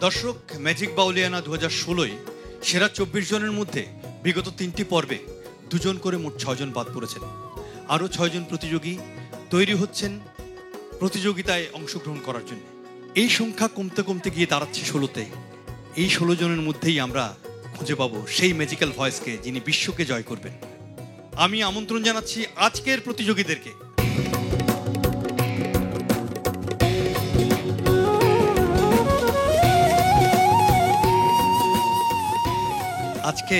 দর্শক, ম্যাজিক বাউলিয়ানা 2016 সেরা 24 জনের মধ্যে বিগত 3টি পর্বে 2 জন করে মোট 6 জন বাদ পড়েছেন। আরও 6 জন প্রতিযোগী তৈরি হচ্ছেন প্রতিযোগিতায় অংশগ্রহণ করার জন্য। এই সংখ্যা কমতে কমতে গিয়ে দাঁড়াচ্ছে 16তে। এই 16 জনের মধ্যেই আমরা খুঁজে পাবো সেই ম্যাজিক্যাল ভয়েসকে, যিনি বিশ্বকে জয় করবেন। আমি আমন্ত্রণ জানাচ্ছি আজকের প্রতিযোগীদেরকে। আজকে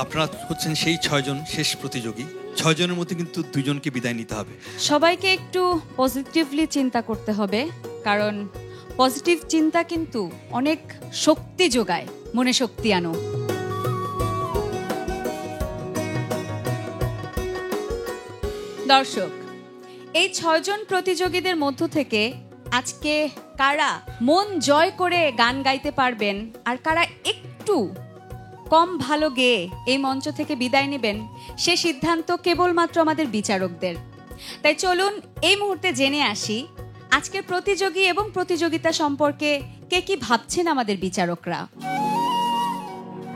আপনারা হচ্ছেন সেই 6 জন শেষ প্রতিযোগী। 6 জনের মধ্যে কিন্তু 2 জনকে বিদায় নিতে হবে। সবাইকে একটু পজিটিভলি চিন্তা করতে হবে, কারণ পজিটিভ চিন্তা কিন্তু অনেক শক্তি যোগায়, মনে শক্তি আনো। দর্শক, এই 6 জন প্রতিযোগীদের মধ্য থেকে আজকে কারা মন জয় করে গান গাইতে পারবেন আর কারা একটু কম ভালো গেয়ে এই মঞ্চ থেকে বিদায় নেবেন, সে সিদ্ধান্ত কেবলমাত্র আমাদের বিচারকদের। তাই চলুন এই মুহূর্তে জেনে আসি আজকের প্রতিযোগী এবং প্রতিযোগিতা সম্পর্কে কে কি ভাবছেন আমাদের বিচারকরা।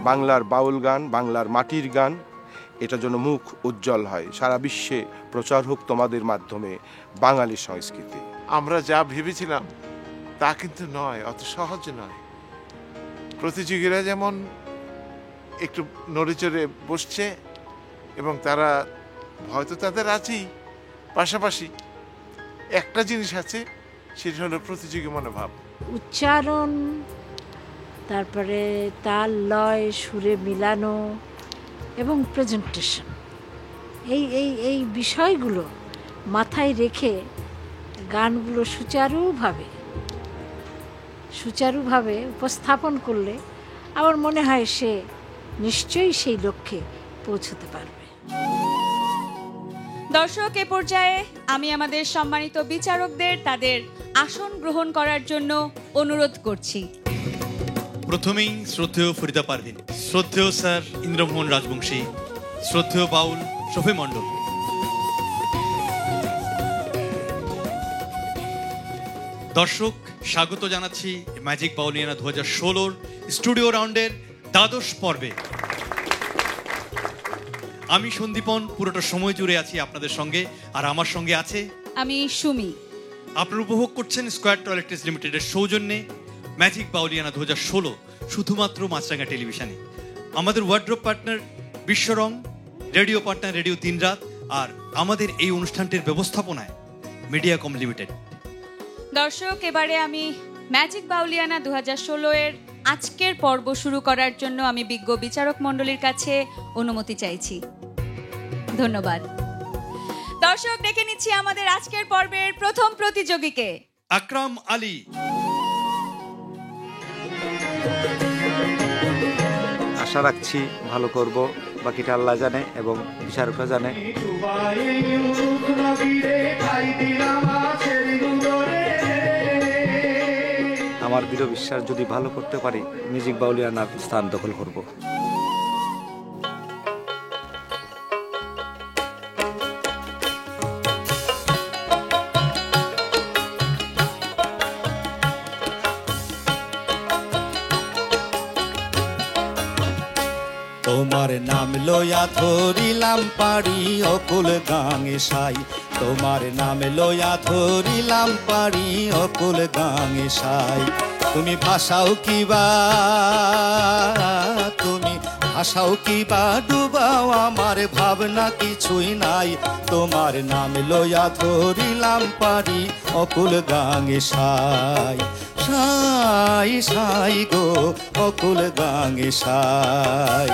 বাংলার বাউল গান, বাংলার মাটির গান, এটা যেন মুখ উজ্জ্বল হয়, সারা বিশ্বে প্রচার হোক তোমাদের মাধ্যমে বাঙালি সংস্কৃতি। আমরা যা ভেবেছিলাম তা কিন্তু নয়, অত সহজ নয়। প্রতিযোগীরা যেমন একটু নড়েচড়ে বসছে এবং তারা হয়তো তাদের আছেই, পাশাপাশি একটা জিনিস আছে, সেটা হলো প্রতিযোগী মনোভাব। উচ্চারণ, তারপরে তাল লয় সুরে মিলানো এবং প্রেজেন্টেশন, এই বিষয়গুলো মাথায় রেখে গানগুলো সুচারুভাবে উপস্থাপন করলে আমার মনে হয় সে নিশ্চয়ই সেই লক্ষ্যে পৌঁছতে পারবে। দর্শক, এ পর্যায়ে আমি আমাদের সম্মানিত বিচারকদের তাদের আসন গ্রহণ করার জন্য অনুরোধ করছি। প্রথমেই শ্রদ্ধেয় ফরিদা পারভিন, শ্রদ্ধেয় স্যার ইন্দ্রমোহন রাজবংশী, শ্রদ্ধেয় বাউল শফি মণ্ডল। দর্শক, স্বাগত জানাচ্ছি ম্যাজিক বাউলিয়ানা 2016 স্টুডিও রাউন্ডের দ্বাদশ পর্বে। আমি সন্দীপন, পুরোটা সময় জুড়ে আছি আপনাদের সঙ্গে, আর আমার সঙ্গে আছে আমি সুমি। আপনারা উপভোগ করছেন স্কয়ার টয়লেটস লিমিটেডের সৌজন্যে ম্যাজিক বাউলিয়ানা 2016 শুধুমাত্র মাছরাঙা টেলিভিশনে। আমাদের wardrobe partner Bishworang, radio partner radio 3 রাত, আর আমাদের এই অনুষ্ঠানটির ব্যবস্থাপনায় মিডিয়াকম লিমিটেড। দর্শক, এবারে আমি ম্যাজিক বাউলিয়ানা 2016 এর আজকের পর্ব শুরু করার জন্য আমি বিজ্ঞ বিচারক মণ্ডলীর কাছে অনুমতি চাইছি। ধন্যবাদ। দর্শক, ডেকে নিচ্ছি আমাদের আজকের পর্বের প্রথম প্রতিযোগীকে, আকরাম আলী। আশা রাখছি ভালো করব, বাকিটা আল্লাহ জানে এবং বিচারকরা জানে। আমার দৃঢ় বিশ্বাস, যদি ভালো করতে পারি ম্যাজিক বাউলিয়ানার স্থান দখল করব। তোমার নাম লইয়া ধরিলাম পারি অকুল গাঙে সাই, তোমার নাম লইয়া ধরিলাম পারি অকুল গাঙে সাই। তুমি ভাষাও কিবা, তুমি ভাষাও কিবা ডুবাও, আমার ভাবনা কিছুই নাই। তোমার নাম লইয়া ধরিলাম পারি অকুল গাঙে সাই, সাই সাই গো অকুল গাঙে সাই।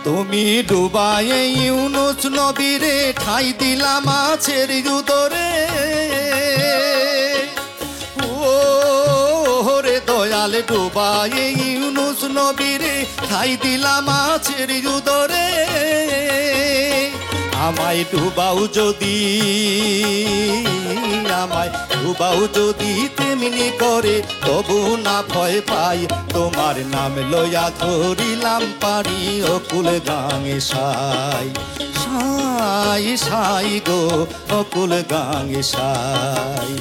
তুমি ডুবায়ে ইউনুস নবীরে ঠাই দিলা মাছের উদরে, ওরে দয়াল ডুবায়ে ইউনুস নবীরে ঠাই দিলা মাছের উদরে। আমায় ডুবাও যদি, আমায় ডুবাও যদি তেমনি করে, তবু না ভয় পাই। তোমার নাম লইয়া ধরিলাম পারি অকুল গাঙে সাই, সাই সাই গো অকুল গাঙে সাই।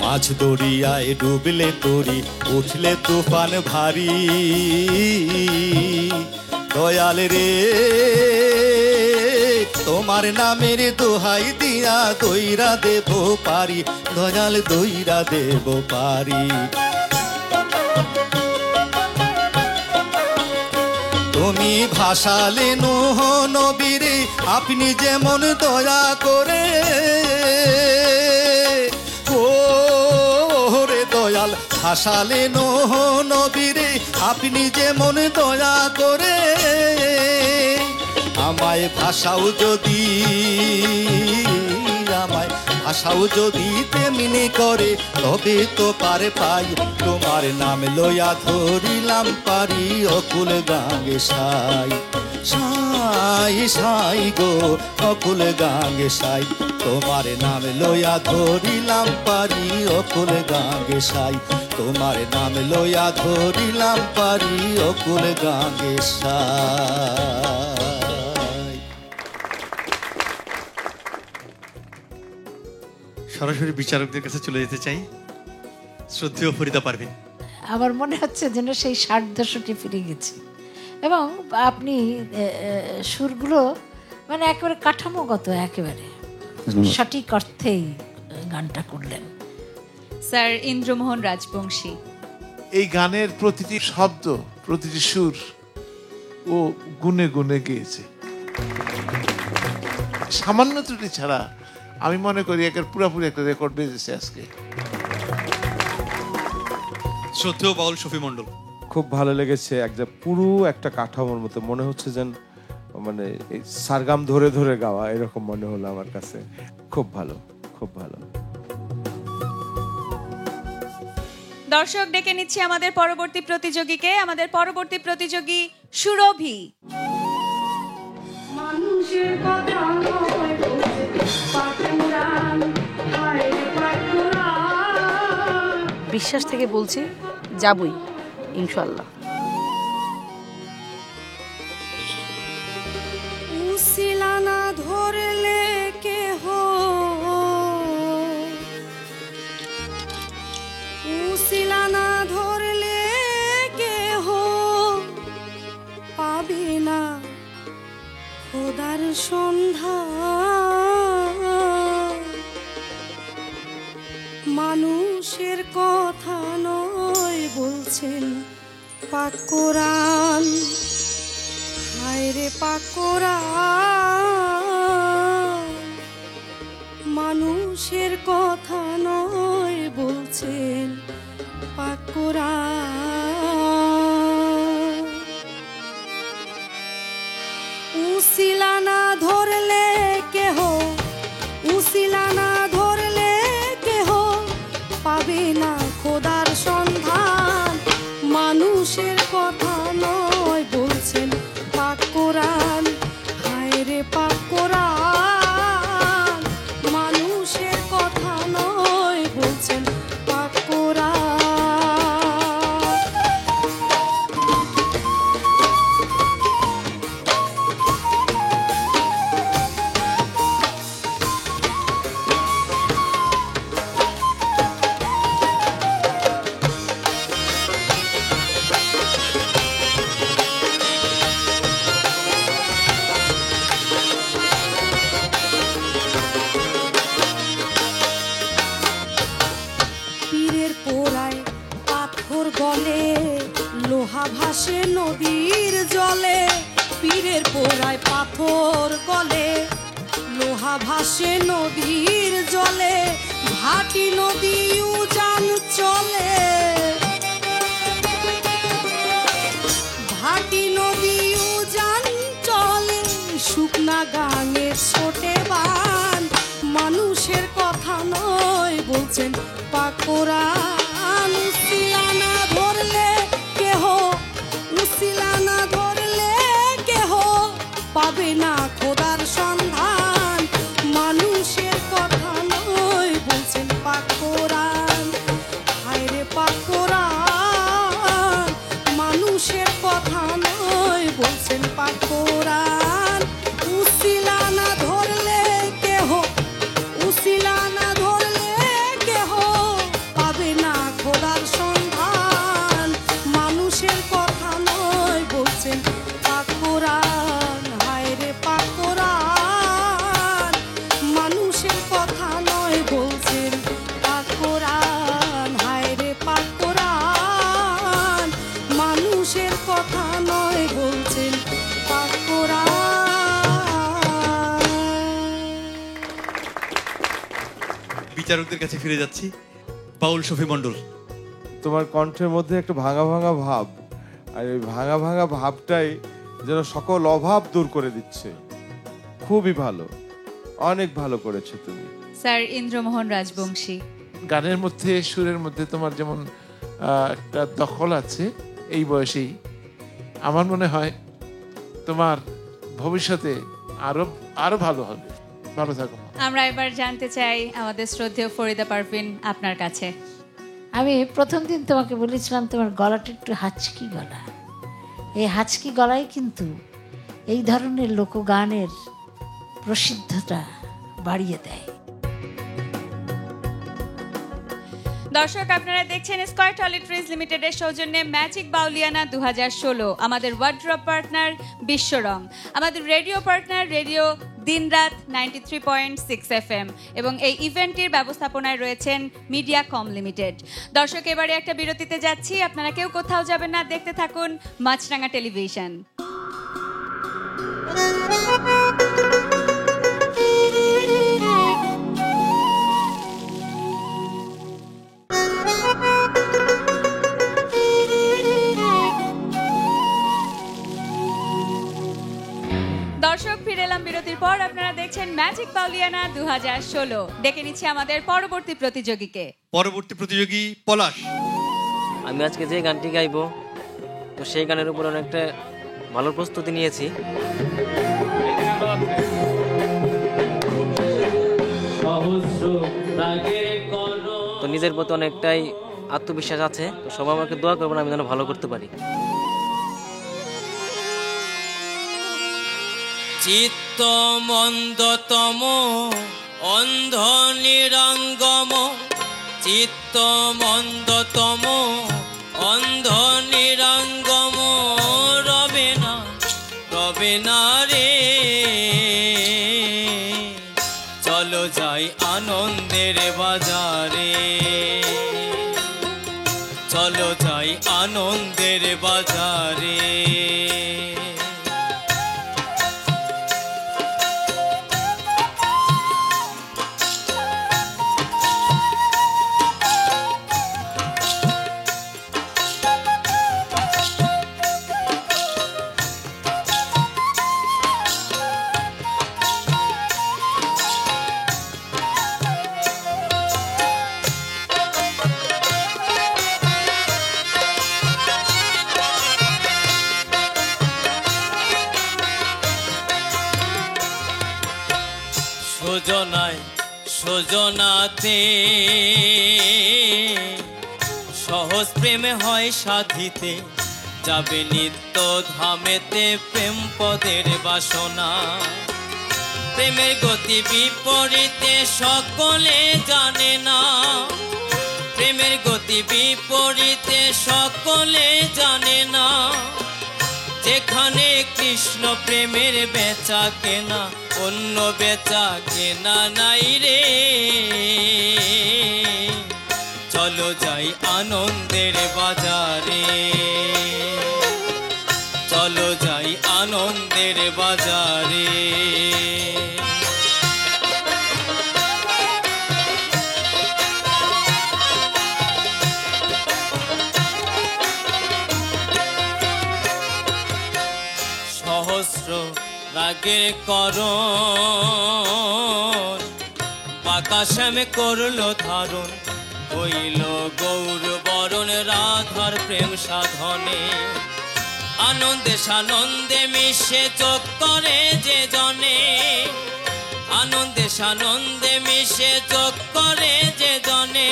মাছ দরিয়ায় ডুবলে তরি, উঠলে তুফান ভারী। দয়াল রে তোমার নামের দোহাই দিয়া দইরা দেব পারি, দয়াল দইরা দেব পারি। তুমি ভাসালে নূহ নবীরে, আপনি যেমন দয়া করে, ওরে দয়াল ভাসালে নূহ নবীরে, আপনি যেমন দয়া করে। আমায় ভাসাও যদি, আমায় ভাসাও যদি তেমনি করে, তবে তো পারে পাই। তোমার নাম লইয়া ধরিলাম পারি অকুল গাঙে সাই, সাই সাই গো অকুল গাঙে সাই। তোমার নাম লইয়া ধরিলাম পারি অকুল গাঙে সাই, তোমার নাম লইয়া ধরিলাম পারি অকুল গাঙে সাই। সরাসরি বিচারকদের কাছে চলে যেতে চাই। শ্রদ্ধেয় ফরিদা পারভিন, আমার মনে হচ্ছে যেন সেই 60 দশকে ফিরে গেছি। এবং আপনি সুরগুলো মানে একেবারে কাঠামোগত, একেবারে সঠিক অর্থেই গানটা করলেন। স্যার ইন্দ্রমোহন রাজবংশী, এই গানের প্রতিটি শব্দ, প্রতিটি সুর ও গুনে গুনে গেয়েছে। সামান্য ত্রুটি ছাড়া আমি মনে করি একের পুরোপুরি একটা রেকর্ড বেজেছে আজকে। শ্রদ্ধেয় বাউল শফি মণ্ডল, খুব ভালো লেগেছে। পুরো একটা কাঠামোর মতো মনে হচ্ছে যেন মানে এই সারগাম ধরে ধরে গাওয়া, এরকম মনে হলো আমার কাছে। খুব ভালো, খুব ভালো। দর্শক ডেকে নিচ্ছি আমাদের পরবর্তী প্রতিযোগীকে। আমাদের পরবর্তী প্রতিযোগী সুরভি। মানুষের কথা নয় পাকুরান, হায় রে পাকুরান। বিশ্বাস থেকে বলছি, যাবই ইনশাল্লাহ। উসিলানা ধরলে কেহ, উসিলানা ধরলে কেহ পাবে না খোদার সন্ধান। মানুষের কথা নয় বলছেন পাক কোরআন, হায় রে পাক কোরআন। মানুষের কথা নয় বলছেন পাক কোরআন। উসিলানা ধরলে কেহ, উসিলানা ধরলে কেহ পাবে না খোদার সন্ধান। মানুষের কথা নয় বলছেন পাক কোরআন, হায় রে পাক কোরআন। মানুষের কথা নয় বলছেন পাক কোরআন। পীরের পোড়ায় পাথর গলে, লোহা ভাসে নদীর জলে। পীরের পোড়ায় পাথর গলে, লোহা ভাসে নদীর জলে, ভাটি নদী উজান চলে, ভাটি নদী উজান চলে, শুকনা গানে ছোটে বান, মানুষের কথা নয় বলছেন পাকোরান। উসিলা না ধরলে কেহ, উসিলা না ধরলে কেহ পাবে না খোদার সন্ধান, মানুষের কথা নয় বলছেন পাকোরান। হায়রে পাকোরান, মানুষের কথা নয় বলছেন পাকোরান। উসিলা না ধরলে কেহ, উসিলা না ধরলে কেহ পাবে না খোদার সন্ধান, মানুষের কথা নয় বলছেন পাকোরান। হায়রে পাকোরান, মানুষের কথা নয় বলছেন পাকোরান। হায়রে পাকোরান, মানুষের কথা নয় বলছেন পাকোরান। বিচারকদের কাছে ফিরে যাচ্ছি। বাউল শফি মণ্ডল, তোমার কণ্ঠের মধ্যে একটা ভাঙা ভাঙা ভাব, আর এই ভাঙা ভাঙা ভাবটাই যেন সকল অভাব দূর করে দিচ্ছে। খুবই ভালো, অনেক ভালো করেছো তুমি। স্যার ইন্দ্রমোহন রাজবংশী, গানের মধ্যে, সুরের মধ্যে তোমার যেমন একটা দখল আছে, এই বয়সেই আমার মনে হয় তোমার ভবিষ্যতে আরো আরো ভালো হবে। ভালো থাকো। আমরা এবার জানতে চাই আমাদের শ্রদ্ধেয় ফরিদা পারভিন আপনার কাছে। আমি প্রথম দিন তোমাকে বলেছিলাম তোমার গলাটা একটু হাঁচকি গলা, এই হাঁচকি গলায় কিন্তু এই ধরনের লোকগানের প্রসিদ্ধতা বাড়িয়ে দেয়। দর্শক, আপনারা দেখছেন স্কয়ার টয়লেট্রিজ লিমিটেডের সৌজন্যে ম্যাজিক বাউলিয়ানা 2016। আমাদের ওয়ার্ড্রপ পার্টনার বিশ্বরং, আমাদের রেডিও পার্টনার রেডিও দিনরাত 93.6 FM, এবং এই ইভেন্টটির ব্যবস্থাপনায় রয়েছেন মিডিয়া কম লিমিটেড। দর্শক, এবারে একটা বিরতিতে যাচ্ছি, আপনারা কেউ কোথাও যাবেন না, দেখতে থাকুন মাছরাঙা টেলিভিশন। দর্শক, ফিরে এলাম বিরতির পর। আপনারা দেখছেন ম্যাজিক বাউলিয়ানা 2016। ডেকে নিচ্ছি আমাদের পরবর্তী প্রতিযোগীকে। পরবর্তী প্রতিযোগী পলাশ। আমি আজকে যে গানটি গাইবো, তো সেই গানের উপর অনেকটা ভালো প্রস্তুতি নিয়েছি। তো নিজের প্রতি অনেকটাই আত্মবিশ্বাস আছে, তো সবাই আমাকে দোয়া করবেন আমি যেন ভালো করতে পারি। চিত্ত মন্দতম অন্ধ নিরঙ্গম, চিত্ত মন্দতম অন্ধ নিরঙ্গম, রবে না রবে না রে, চলো যাই আনন্দের বাজারে, চলো যাই আনন্দের বাজারে। সজনায় সজনাতে সহজ প্রেমে হয় সাধিতে, যাবে নিত্য ধামেতে প্রেম পদের বাসনা। প্রেমের গতি বিপরীতে সকলে জানে না, প্রেমের গতি বিপরীতে সকলে জানে না। যেখানে কৃষ্ণ প্রেমের বেচা কেনা, অন্য বেচা কেনা নাই রে, চলো যাই আনন্দের বাজারে, চলো যাই আনন্দের বাজারে। রাগের করণ বাঁকা শ্যামে করলো ধারণ হইল গৌর বরণ রাধার প্রেম সাধনে আনন্দে সানন্দে মিশে যোগ করে যে জনে আনন্দে সানন্দে মিশে যোগ করে যে জনে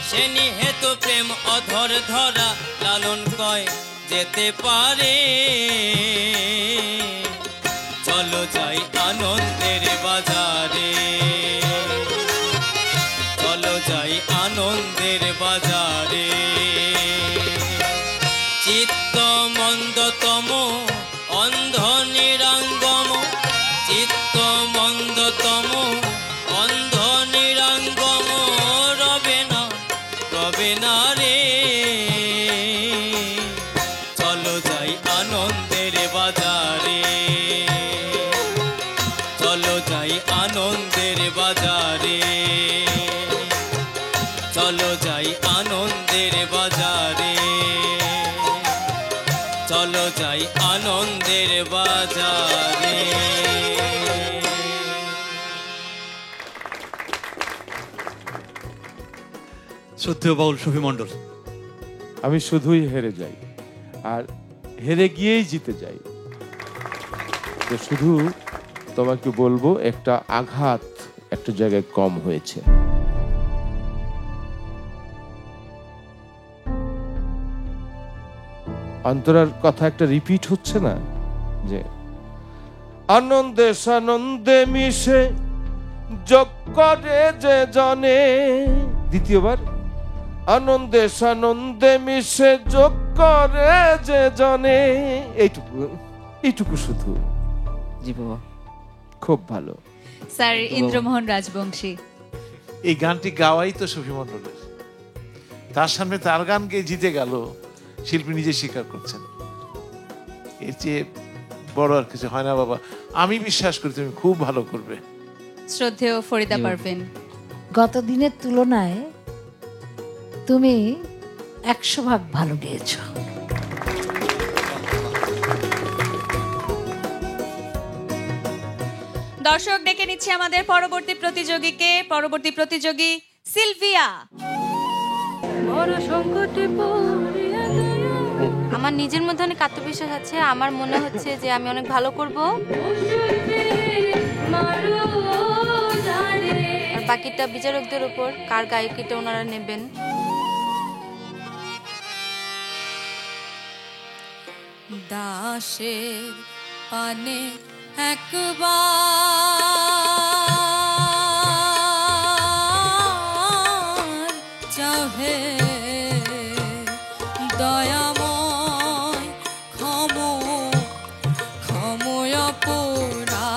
সে নিহেতু প্রেম অধর ধরা লালন কয় যেতে পারে চলো যাই আনন্দের বাজারে চলো যাই আনন্দের বাজারে চিত্ত মন্দতম অন্ধ নিরাঙ্গম চিত্ত মন্দতম অন্ধ নিরাঙ্গম রবে না রে চলো যাই আনন্দের বাজারে চলো যাই আনন্দের বাজারে চলো যাই আনন্দের বাজারে চলো যাই আনন্দের বাজারে শ্রদ্ধেয় বাউল শফি মণ্ডল, আমি শুধুই হেরে যাই আর হেরে গিয়েই জিতে যাই। তো শুধু তোমাকে বলবো একটা আঘাত একটা জায়গায় কম হয়েছে। অন্তরার কথা একটা রিপিট হচ্ছে না যে আনন্দে সানন্দে মিশে যোগ করে যে জনে, দ্বিতীয়বার আনন্দে সানন্দে মিশে যোগ করে যে জনে, এইটুকু শুধু। জি বাবা, খুব ভালো। স্যার ইন্দ্রমোহন রাজবংশী, এই গানটি গাওয়াই তো শফি মণ্ডলের, তার সামনে তার গান গেয়ে জিতে গেল, শিল্পী নিজে স্বীকার করছেন। এর চেয়ে বড় আর কিছু হয় না বাবা। আমি বিশ্বাস করি তুমি খুব ভালো করবে। শ্রদ্ধেয় ফরিদা পারভিন, গত দিনের তুলনায় তুমি 100 ভাগ ভালো গেয়েছো। দর্শক ডেকে নিচ্ছে আমাদের পরবর্তী প্রতিযোগী সিলভিয়া। আমার নিজের মধ্যে অনেক আত্মবিশ্বাস আছে, আমার মনে হচ্ছে যে আমি অনেক ভালো করব। আর বাকিটা বিচারকদের উপর, কার গায়কিটা ওনারা নেবেন। দাসের পানে একবার চাহে দয়াময় ক্ষময় পুরা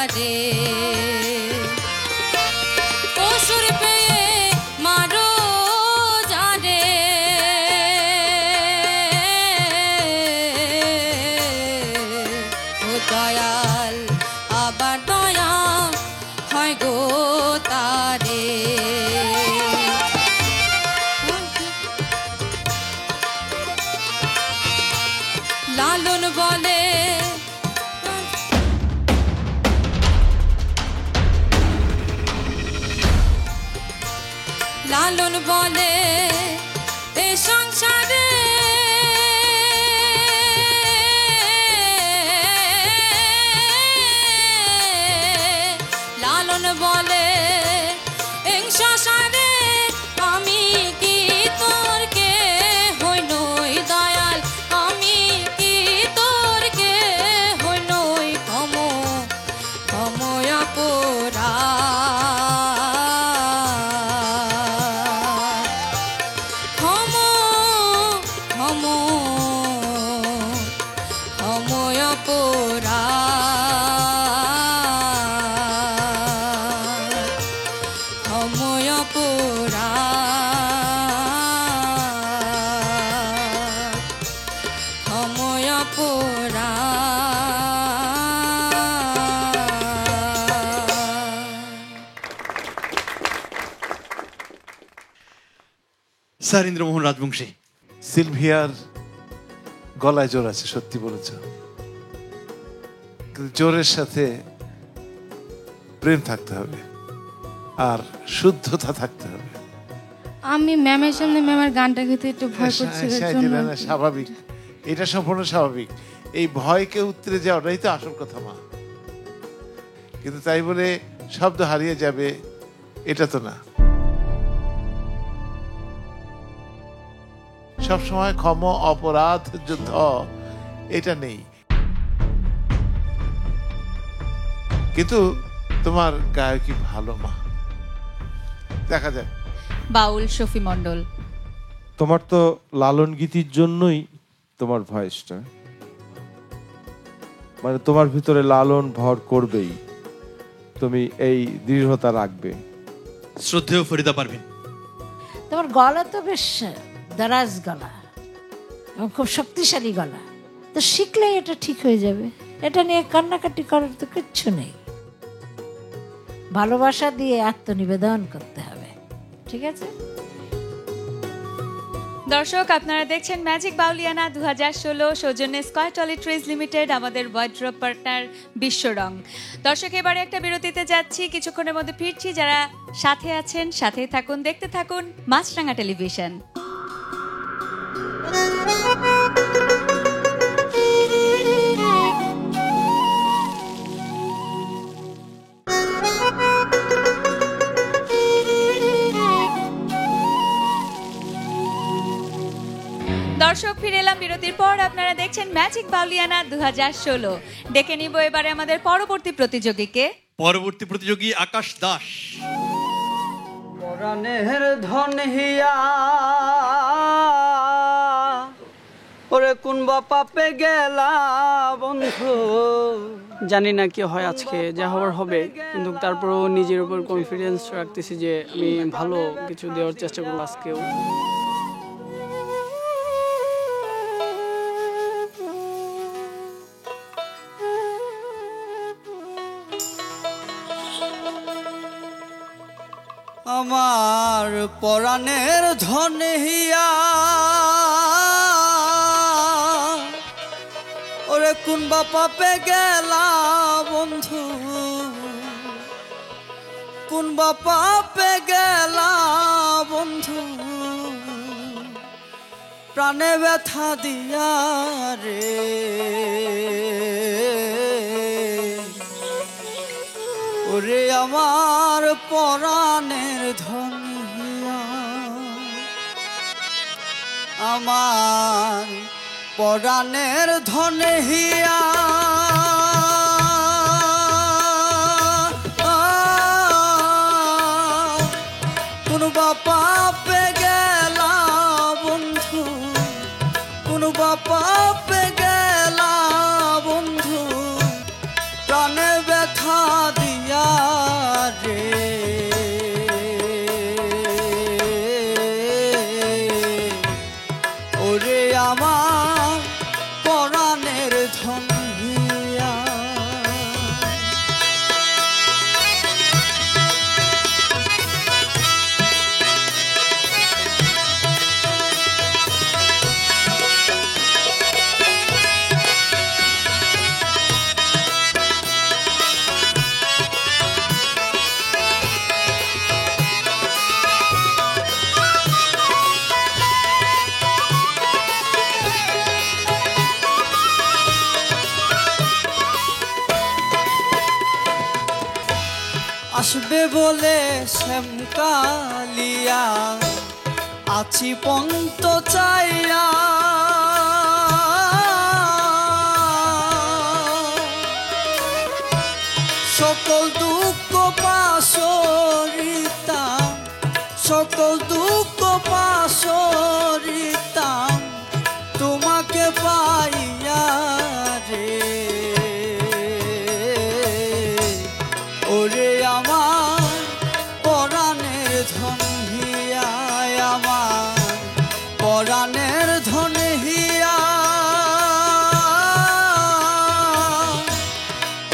তারে অসুর পেয়ে মারো জানে ও দয়াল আবার দয়া হয় গো তারে লালন বলে লালন বলে এ সংসারে লালন বলে এ সংসারে আমি কি তোর কে হই নই দয়াল আমি কি তোর কে হই নই ক্ষময় পোরা স্যার ইন্দ্রমোহন রাজবংশী। সিলভিয়ার গলায় জোর আছে, সত্যি বলেছ, কিন্তু জোরের সাথে প্রেম থাকতে হবে আর শুদ্ধতা থাকতে হবে। আমি ম্যামের সামনে ম্যামের গানটা গেতে একটু ভয় করছি। স্বাভাবিক, এটা সম্পূর্ণ স্বাভাবিক। এই ভয়কে উতরে যাওয়াটাই তো আসল কথা মা। কিন্তু তাই বলে শব্দ হারিয়ে যাবে এটা তো না। সবসময় ক্ষম অপরাধ যুদ্ধ এটা নেই, কিন্তু তোমার গায়কী ভালো মা, দেখা যায়। বাউল শফি মণ্ডল। তোমার তো লালন গীতির জন্যই তোমার ভয়েসটা, মানে তোমার ভিতরে লালন ভর করবেই, তুমি এই দৃঢ়তা রাখবে। শ্রদ্ধেয় ফরিদা পারভিন। তোমার গলা তো বেশ দারাজ গলা এবং খুব শক্তিশালী গলা, তো শিখলেই এটা ঠিক হয়ে যাবে। এটা নিয়ে কান্নাকাটি করার তো কিচ্ছু নেই। ভালোবাসা দিয়ে আত্মনিবেদন করতে হবে, ঠিক আছে? দর্শক, আপনারা দেখছেন ম্যাজিক বাউলিয়ানা 2016 সৌজন্যে স্কয়ার টয়লেট্রিজ লিমিটেড, আমাদের ওয়ার্ড্রপ পার্টনার বিশ্বরং। দর্শক, এবারে একটা বিরতিতে যাচ্ছি, কিছুক্ষণের মধ্যে ফিরছি। যারা সাথে আছেন সাথেই থাকুন, দেখতে থাকুন মাছরাঙা টেলিভিশন। দর্শক, ফিরে এলাম বিরতির পর। আপনারা দেখছেন ম্যাজিক বাউলিয়ানা 2016। ডেকে নিব এবারে আমাদের পরবর্তী প্রতিযোগীকে। পরবর্তী প্রতিযোগী আকাশ দাস। পরাণের ধন হিয়া ওরে কোন বা পাপে গেলা বন্ধু। জানি না কি হয় আজকে, যা হওয়ার হবে, কিন্তু তারপরেও নিজের উপর কনফিডেন্স রাখতেছি যে আমি ভালো কিছু দেওয়ার চেষ্টা করবো আজকেও। আমার পরাণের ধন হিয়া ওরে কোন বা পাপে গেলা বন্ধু, কোন বা পাপে গেলা বন্ধু, প্রাণে ব্যথা দিয়া রে। ওরে আমার পরাণের ধন হিয়া, আমার পরাণের ধন হিয়া, কোন বা পাপে গেলা বন্ধু, কোন বা পাপে গেলা বন্ধু, প্রাণে ব্যথা আসবে বলে শ্যামকালিয়া আছি পন্ত চাইয়া, সকল দুঃখ পাশরিতাম, সকল দুঃখ পাশরিতাম তোমাকে পাইয়া রে। ওরে আমার পরাণের ধন হিয়া, আমার পরাণের ধন হিয়া,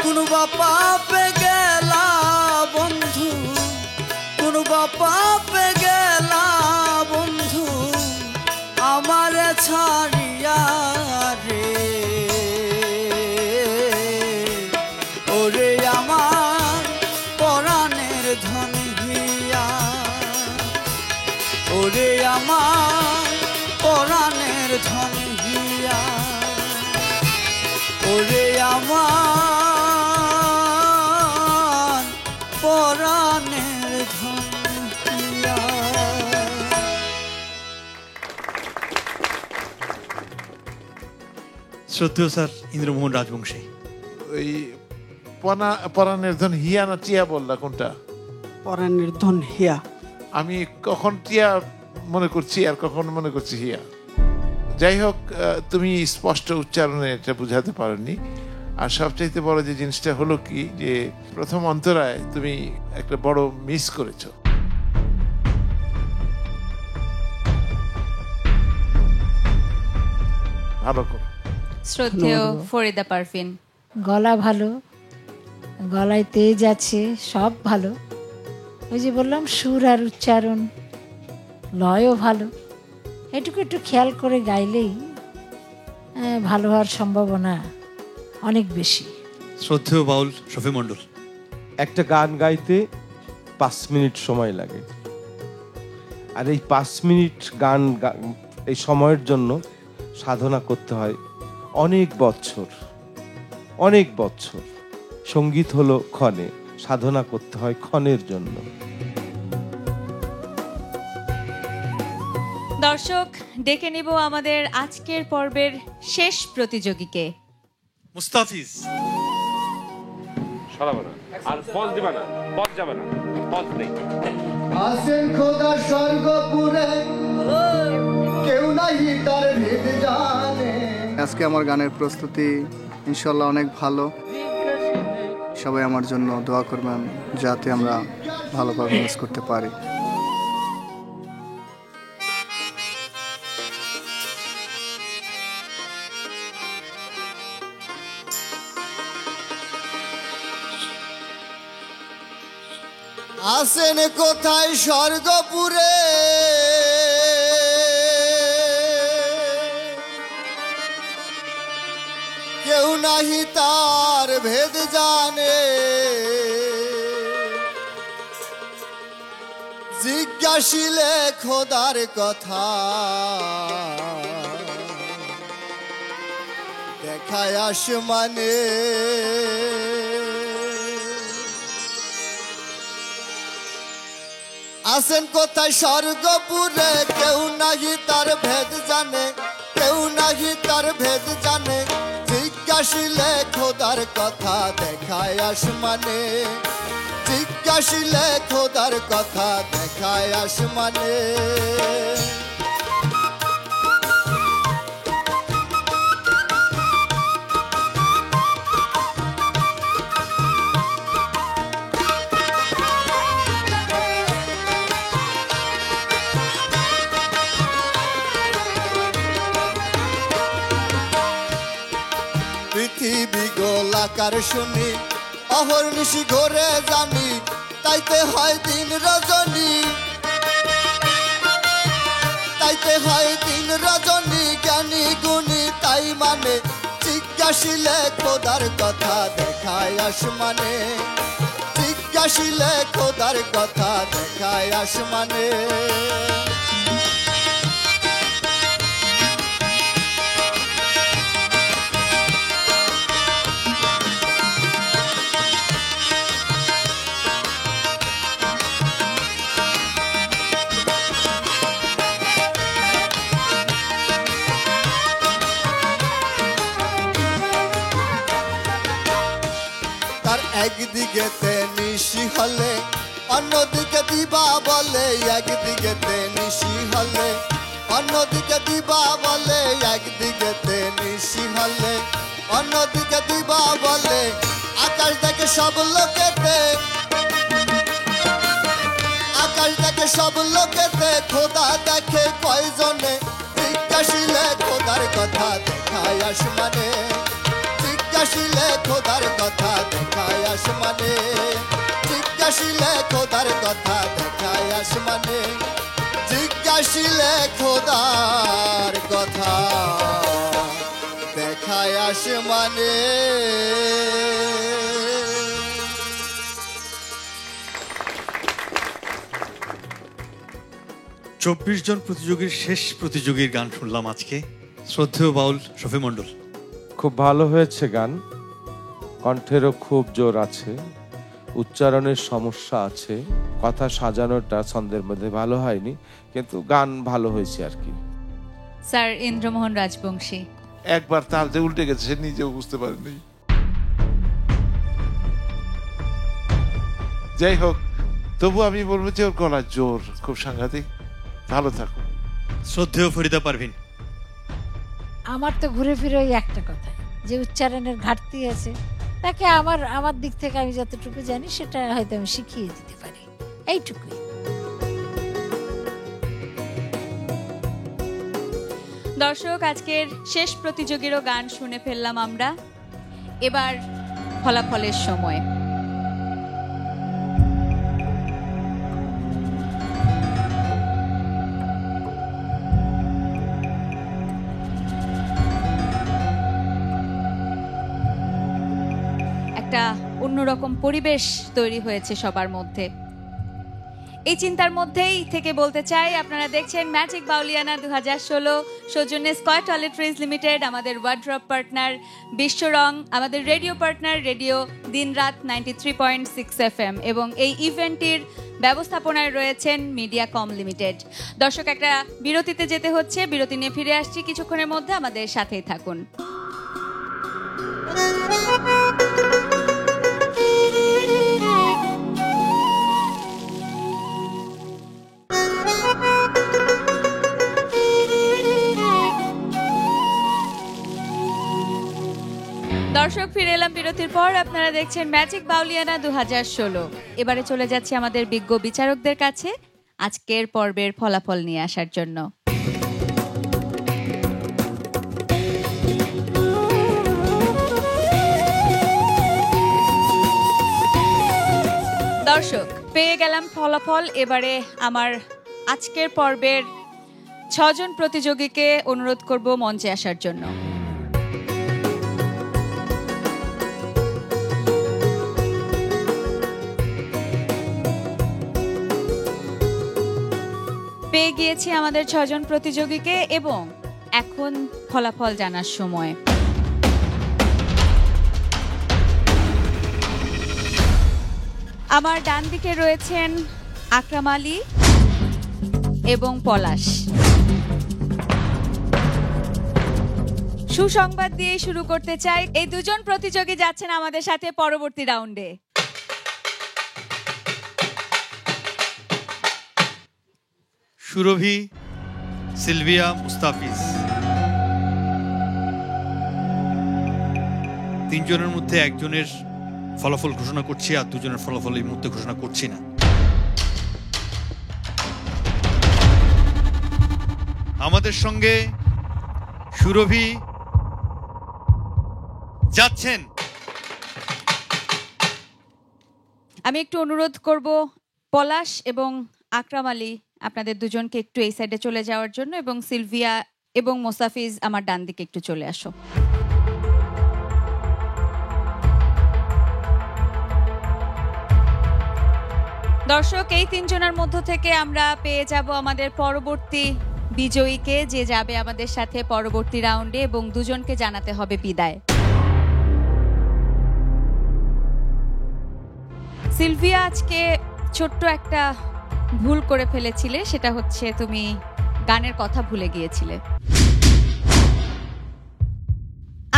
কোন বাপে গেলা বন্ধু, কোন বাপে গেলা বন্ধু আমারে ছাড়িয়া রে। ওরে আমার পরাণের ধন হিয়া, ওরে আমার পরাণের ধন হিয়া, ওরে আমার পরাণের ধন হিয়া। শ্রদ্ধেয় স্যার ইন্দ্রমোহন রাজবংশী, ওই পরাণের ধন হিয়া না টিয়া বললা কোনটা? পরাণের ধন হিয়া। আমি কখন টিয়া মনে করছি আর কখন মনে করছি হিয়া। যাই হোক, তুমি স্পষ্ট উচ্চারণে এটা বুঝাতে পারোনি। আর সবচাইতে বড় যে জিনিসটা হলো কি, যে প্রথম অন্তরায় তুমি একটা বড় মিস করেছো। ভালো করো। শ্রদ্ধেয় ফরিদা পারভিন, গলা ভালো, গলায় তেজ আছে, সব ভালো। ওই যে বললাম সুর আর উচ্চারণ, লয়ও ভালো। এটুকু একটু খেয়াল করে গাইলেই ভালো হওয়ার সম্ভাবনা অনেক বেশি। শ্রদ্ধেয় বাউল শফি মণ্ডল, একটা গান গাইতে 5 মিনিট সময় লাগে, আর এই 5 মিনিট গান এই সময়ের জন্য সাধনা করতে হয় অনেক বছর, অনেক বছর। সঙ্গীত হলো ক্ষণে, সাধনা করতে হয় ক্ষণের জন্য। দর্শক, ডেকে নিব আমাদের আজকের পর্বের শেষ প্রতিযোগীকে। মুস্তাফিজ। আর পজ দিবা না, পজ যাবে না, পজ নেই। আসেন খোদা স্বর্গপুরে, কেউ নাই তার ভেদ জানে। আজকে আমার গানের প্রস্তুতি ইনশাল্লাহ অনেক ভালো। সবাই আমার জন্য দোয়া করবেন যাতে আমরা ভালো পারফরমেন্স করতে পারি। আসেন কোথায় স্বর্গপুরে, কেউ নাহি তার ভেদ জানে। জিজ্ঞাসিলে খোদার কথা, দেখায় আসমানে। আসেন কোথায় স্বর্গপুরে, কেউ নাহি তার ভেদ জানে, কেউ নাহি তার ভেদ জানে। জিজ্ঞাসিলে খোদার কথা, দেখায় আসমানে। জিজ্ঞাসিলে খোদার কথা, দেখায় আসমানে। পৃথিবী গোলাকার শুনি, অহর্নিশি ঘরে জানি, তাইতে হয় দিন রজনী, তাইতে হয় দিন রজনী। জ্ঞানী গুণী তাই মানে, জিজ্ঞাসিলে খোদার কথা, দেখায় আসমানে। জিজ্ঞাসিলে খোদার কথা, দেখায় আসমানে। নিশি হলে, অন্যদিকে দিবা বলে একদিকেতে নিশি হলে, অন্যদিকে দিবা বলে একদিকেতে নিশি হলে, অন্যদিকে দিবা বলে আকাশ দেখে সব লোকেতে, আকাশ দেখে সব লোকেতে খোদা দেখে কয়জনে, জিজ্ঞাসিলে খোদার কথা দেখায় আসমানে, জিজ্ঞাসিলে খোদার কথা দেখায় আসমানে, জিজ্ঞাসিলে খোদার কথা দেখায় আসমানে, জিজ্ঞাসিলে খোদার কথা দেখায় আসমানে। 24 জন প্রতিযোগীর শেষ প্রতিযোগীর গান শুনলাম আজকে। শ্রদ্ধেয় বাউল শফি মণ্ডল, খুব ভালো হয়েছে গান, কণ্ঠেরও খুব জোর আছে, উচ্চারণের সমস্যা আছে, কথা সাজানোটা ছন্দের মধ্যে ভালো হয়নি, কিন্তু গান ভালো হয়েছে আর কি। স্যার ইন্দ্রমোহন রাজবংশী, একবার তাল যে উল্টে গেছে সে নিজেও বুঝতে পারেনি। যাই হোক, তবু আমি বলবো যে ওর গলার জোর খুব সাংঘাতিক। ভালো থাকো। শ্রদ্ধেয় ফরিদা পারভিন, আমার তো ঘুরে ফিরে ওই একটা কথা, যে উচ্চারণের ঘাটতি আছে, তাকে আমার দিক থেকে আমি যতটুকু জানি সেটা হয়তো আমি শিখিয়ে দিতে পারি, এইটুকুই। দর্শক, আজকের শেষ প্রতিযোগীরও গান শুনে ফেললাম আমরা। এবার ফলাফলের সময়। একটা অন্যরকম পরিবেশ তৈরি হয়েছে সবার মধ্যে। এই চিন্তার মধ্যেই থেকে বলতে চাই, আপনারা দেখছেন ম্যাজিক বাউলিয়ানা 2016, সৌজন্যে স্কয়ার টয়লেট্রিজ লিমিটেড, আমাদের ওয়ার্ড্রপ পার্টনার বিশ্বরং, আমাদের রেডিও পার্টনার রেডিও দিনরাত 93.6 FM, এবং এই ইভেন্টটির ব্যবস্থাপনায় রয়েছেন মিডিয়াকম লিমিটেড। দর্শক, একটা বিরতিতে যেতে হচ্ছে, বিরতি নিয়ে ফিরে আসছি কিছুক্ষণের মধ্যে, আমাদের সাথেই থাকুন। দর্শক, ফিরে এলাম বিরতির পর। আপনারা দেখছেন ম্যাজিক বাউলিয়ানা 2016। এবারে চলে যাচ্ছে আমাদের বিজ্ঞ বিচারকদের কাছে আজকের পর্বের ফলাফল নিয়ে আসার জন্য। দর্শক, পেয়ে গেলাম ফলাফল। এবারে আমার আজকের পর্বের 6 জন প্রতিযোগীকে অনুরোধ করব মঞ্চে আসার জন্য। পেয়ে গিয়েছি আমাদের 6 জন প্রতিযোগীকে এবং এখন ফলাফল জানার সময়। আমার ডান দিকে রয়েছেন আকরাম আলী এবং পলাশ। সুসংবাদ দিয়ে শুরু করতে চাই, এই দুজন প্রতিযোগী যাচ্ছেন আমাদের সাথে পরবর্তী রাউন্ডে। সুরভি, সিলভিয়া, মুস্তাফিজ, 3 জনের মধ্যে একজনের ফলাফল ঘোষণা করছি, আর 2 জনের ফলাফল এই মুহূর্তে ঘোষণা করছি না। আমাদের সঙ্গে সুরভি যাচ্ছেন। আমি একটু অনুরোধ করব পলাশ এবং আকরাম আলী আপনাদের দুজনকে একটু এই সাইডে চলে যাওয়ার জন্য, এবং সিলভিয়া এবং মোসাফিজ আমার ডান দিকে একটু চলে আসো। দর্শক, এই 3 জনের মধ্য থেকে আমরা পেয়ে যাব আমাদের পরবর্তী বিজয়ীকে, যে যাবে আমাদের সাথে পরবর্তী রাউন্ডে, এবং 2 জনকে জানাতে হবে বিদায়। সিলভিয়া, আজকে ছোট্ট একটা ভুল করে ফেলেছিলে, সেটা হচ্ছে তুমি গানের কথা ভুলে গিয়েছিলে।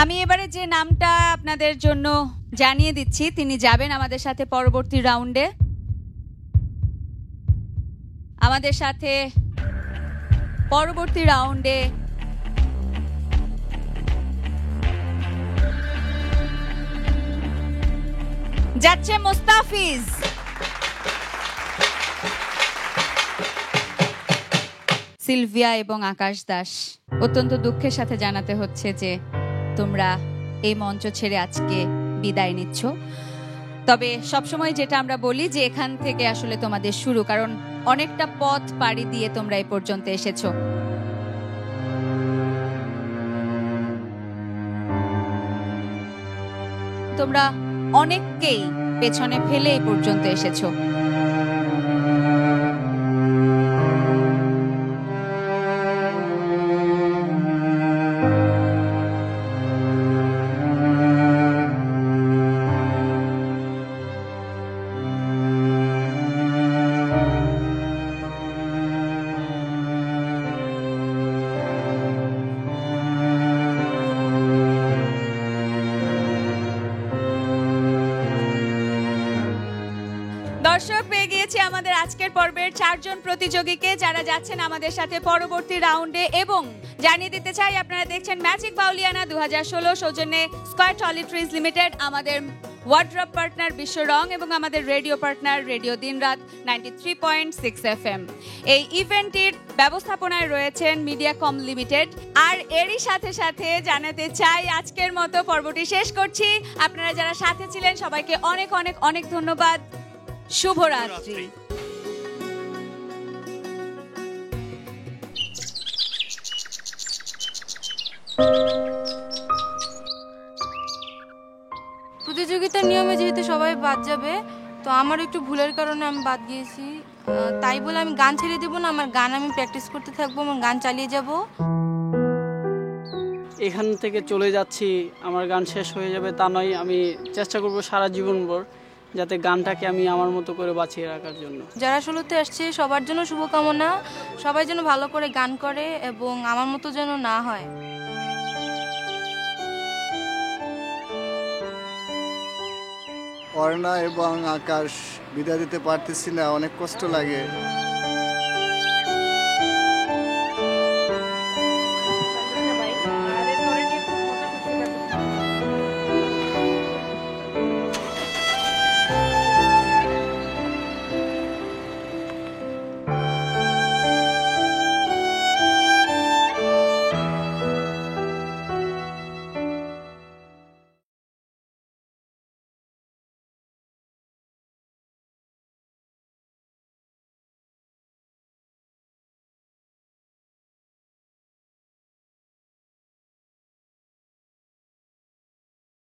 আমি এবারে যে নামটা আপনাদের জন্য জানিয়ে দিচ্ছি, তিনি যাবেন আমাদের সাথে পরবর্তী রাউন্ডে। আমাদের সাথে পরবর্তী রাউন্ডে যাচ্ছে মোস্তাফিজ। সিলভিয়া এবং আকাশ দাস, অত্যন্ত দুঃখের সাথে জানাতে হচ্ছে যে তোমরা এই মঞ্চ ছেড়ে আজকে বিদায় নিচ্ছ। তবে সবসময় যেটা আমরা বলি যে এখান থেকে আসলে তোমাদের শুরু, কারণ অনেকটা পথ পাড়ি দিয়ে তোমরা এই পর্যন্ত এসেছো। তোমরা অনেককেই পেছনে ফেলে এই পর্যন্ত এসেছো। দর্শক, পেয়ে গিয়েছি আমাদের আজকের পর্বের 4 জন প্রতিযোগীকে, যারা যাচ্ছেন আমাদের সাথে পরবর্তী রাউন্ডে। এবং জানিয়ে দিতে চাই, আপনারা দেখছেন ম্যাজিক বাউলিয়ানা 2016 সৌজন্যে স্কয়ার টয়লেট্রিজ লিমিটেড, আমাদের ওয়ার্ড্রপ পার্টনার বিশ্ব রং এবং আমাদের রেডিও পার্টনার রেডিও দিনরাত 93.6 FM। এই ইভেন্টের ব্যবস্থাপনায় রয়েছেন মিডিয়াকম লিমিটেড। আর এরই সাথে সাথে জানাতে চাই, আজকের মতো পর্বটি শেষ করছি। আপনারা যারা সাথে ছিলেন সবাইকে অনেক অনেক অনেক ধন্যবাদ। শুভরাত্রি। প্রতিযোগিতার নিয়মে যেহেতু সবাই বাদ যাবে, তো আমার একটু ভুলের কারণে আমি বাদ গিয়েছি। তাই বলে আমি গান ছেড়ে দেবো না, আমার গান আমি প্র্যাকটিস করতে থাকবো, আমার গান চালিয়ে যাব। এখান থেকে চলে যাচ্ছি, আমার গান শেষ হয়ে যাবে তা নয়। আমি চেষ্টা করব সারা জীবনভর যাতে গানটাকে আমি আমার মতো করে বাঁচিয়ে রাখার জন্য। যারা 16তে আসছে সবার জন্য শুভকামনা, সবাই যেন ভালো করে গান করে এবং আমার মতো যেন না হয়। অর্ণা এবং আকাশ বিদায় দিতে পারতেছি না, অনেক কষ্ট লাগে।